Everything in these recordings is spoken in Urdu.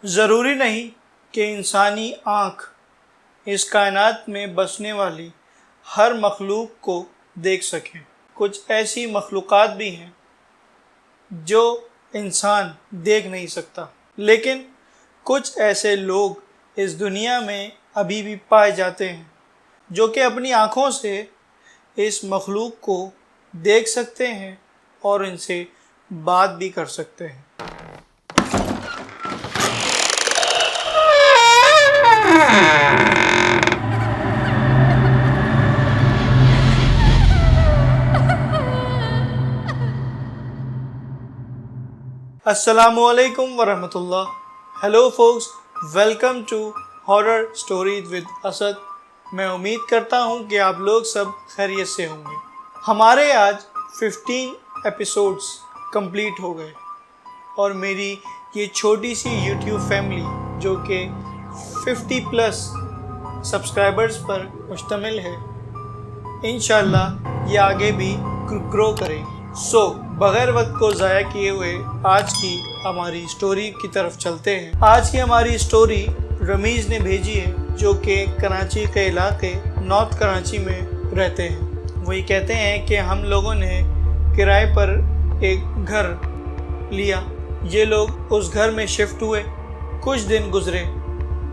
ضروری نہیں کہ انسانی آنکھ اس کائنات میں بسنے والی ہر مخلوق کو دیکھ سکے۔ کچھ ایسی مخلوقات بھی ہیں جو انسان دیکھ نہیں سکتا، لیکن کچھ ایسے لوگ اس دنیا میں ابھی بھی پائے جاتے ہیں جو کہ اپنی آنکھوں سے اس مخلوق کو دیکھ سکتے ہیں اور ان سے بات بھی کر سکتے ہیں۔ السلام علیکم ورحمۃ اللہ۔ Hello folks, welcome to horror stories with Asad. میں امید کرتا ہوں کہ آپ لوگ سب خیریت سے ہوں گے۔ ہمارے آج 15 ایپیسوڈز کمپلیٹ ہو گئے اور میری یہ چھوٹی سی یوٹیوب فیملی جو کہ 50+ سبسکرائبرز پر مشتمل ہے، انشاءاللہ یہ آگے بھی گرو کرے گی۔ بغیر وقت کو ضائع کیے ہوئے آج کی ہماری اسٹوری کی طرف چلتے ہیں۔ آج کی ہماری اسٹوری رمیز نے بھیجی ہے، جو کہ کراچی کے علاقے نارتھ کراچی میں رہتے ہیں۔ وہی کہتے ہیں کہ ہم لوگوں نے کرائے پر ایک گھر لیا۔ یہ لوگ اس گھر میں شفٹ ہوئے، کچھ دن گزرے،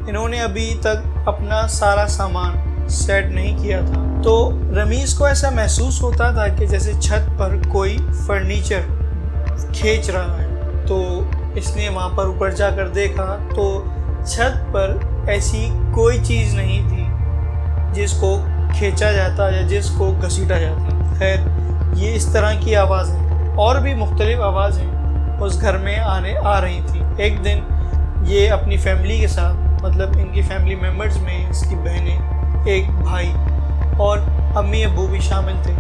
انہوں نے ابھی تک اپنا سارا سامان سیٹ نہیں کیا تھا، تو رمیز کو ایسا محسوس ہوتا تھا کہ جیسے چھت پر کوئی فرنیچر کھینچ رہا ہے۔ تو اس نے وہاں پر اوپر جا کر دیکھا تو چھت پر ایسی کوئی چیز نہیں تھی جس کو کھینچا جاتا یا جس کو گھسیٹا جاتا۔ خیر، یہ اس طرح کی آوازیں اور بھی مختلف آوازیں اس گھر میں آ رہی تھیں۔ ایک دن یہ اپنی فیملی کے ساتھ، مطلب ان کی فیملی ممبرز میں اس کی بہنیں، ایک بھائی اور امی ابو بھی شامل تھے،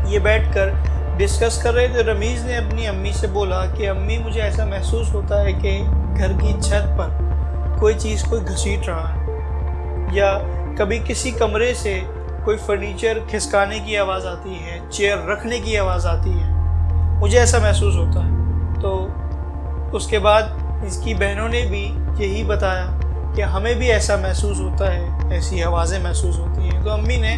یہ بیٹھ کر ڈسکس کر رہے تھے۔ رمیز نے اپنی امی سے بولا کہ امی، مجھے ایسا محسوس ہوتا ہے کہ گھر کی چھت پر کوئی چیز کوئی گھسیٹ رہا ہے، یا کبھی کسی کمرے سے کوئی فرنیچر کھسکانے کی آواز آتی ہے، چیئر رکھنے کی آواز آتی ہے، مجھے ایسا محسوس ہوتا ہے۔ تو اس کے بعد اس کی بہنوں نے بھی یہی بتایا کہ ہمیں بھی ایسا محسوس ہوتا ہے، ایسی آوازیں محسوس ہوتی ہیں۔ تو امی نے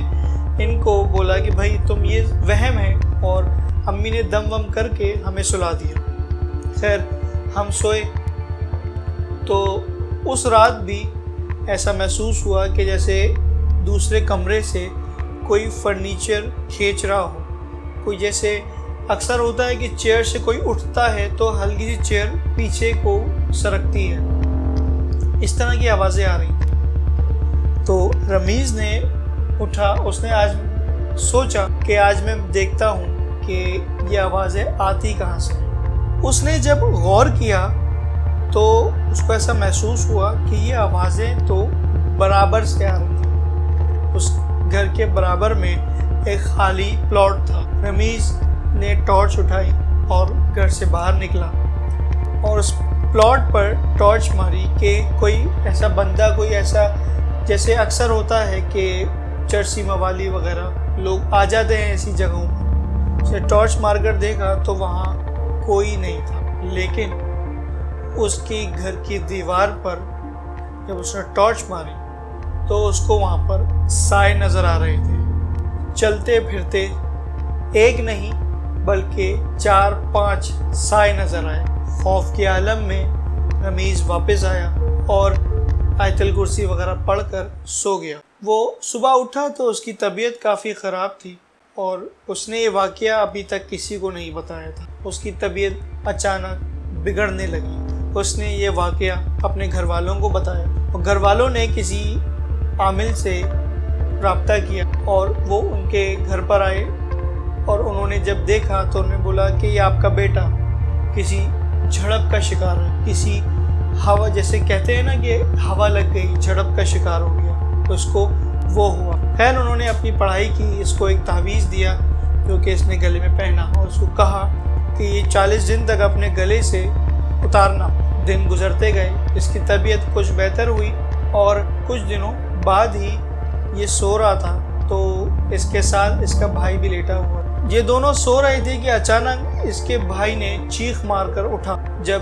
ان کو بولا کہ بھائی تم یہ وہم ہے، اور امی نے دم وم کر کے ہمیں سلا دیا۔ خیر، ہم سوئے تو اس رات بھی ایسا محسوس ہوا کہ جیسے دوسرے کمرے سے کوئی فرنیچر کھینچ رہا ہو، کوئی جیسے اکثر ہوتا ہے کہ چیئر سے کوئی اٹھتا ہے تو ہلکی سی چیئر پیچھے کو سرکتی ہے، اس طرح کی آوازیں آ رہی تھیں۔ تو رمیز نے اٹھا، اس نے آج سوچا کہ آج میں دیکھتا ہوں کہ یہ آوازیں آتی کہاں سے۔ اس نے جب غور کیا تو اس کو ایسا محسوس ہوا کہ یہ آوازیں تو برابر سے آ رہی تھیں۔ اس گھر کے برابر میں ایک خالی پلاٹ تھا۔ رمیز نے ٹارچ اٹھائی اور گھر سے باہر نکلا اور اس پلاٹ پر ٹارچ ماری کہ کوئی ایسا بندہ، کوئی ایسا جیسے اکثر ہوتا ہے کہ چرسی موالی وغیرہ لوگ آ جاتے ہیں ایسی جگہوں پر۔ اسے ٹارچ مار کر دیکھا تو وہاں کوئی نہیں تھا، لیکن اس کی گھر کی دیوار پر جب اس نے ٹارچ ماری تو اس کو وہاں پر سائے نظر آ رہے تھے، چلتے پھرتے، ایک نہیں بلکہ 4-5 سائے نظر آئے۔ خوف کے عالم میں رمیز واپس آیا اور آیت الکرسی وغیرہ پڑھ کر سو گیا۔ وہ صبح اٹھا تو اس کی طبیعت کافی خراب تھی اور اس نے یہ واقعہ ابھی تک کسی کو نہیں بتایا تھا۔ اس کی طبیعت اچانک بگڑنے لگی۔ اس نے یہ واقعہ اپنے گھر والوں کو بتایا اور گھر والوں نے کسی عامل سے رابطہ کیا اور وہ ان کے گھر پر آئے، اور انہوں نے جب دیکھا تو انہوں نے بولا کہ یہ آپ کا بیٹا کسی جھڑپ کا شکار ہے، کسی ہوا، جیسے کہتے ہیں نا کہ ہوا لگ گئی، جھڑپ کا شکار ہو گیا، تو اس کو وہ ہوا۔ خیر، انہوں نے اپنی پڑھائی کی، اس کو ایک تعویذ دیا جو کہ اس نے گلے میں پہنا اور اس کو کہا کہ یہ 40 دن تک اپنے گلے سے اتارنا۔ دن گزرتے گئے، اس کی طبیعت کچھ بہتر ہوئی اور کچھ دنوں بعد ہی یہ سو رہا تھا تو اس کے ساتھ اس کا بھائی بھی لیٹا ہوا۔ یہ دونوں سو رہے تھے کہ اچانک اس کے بھائی نے چیخ مار کر اٹھا۔ جب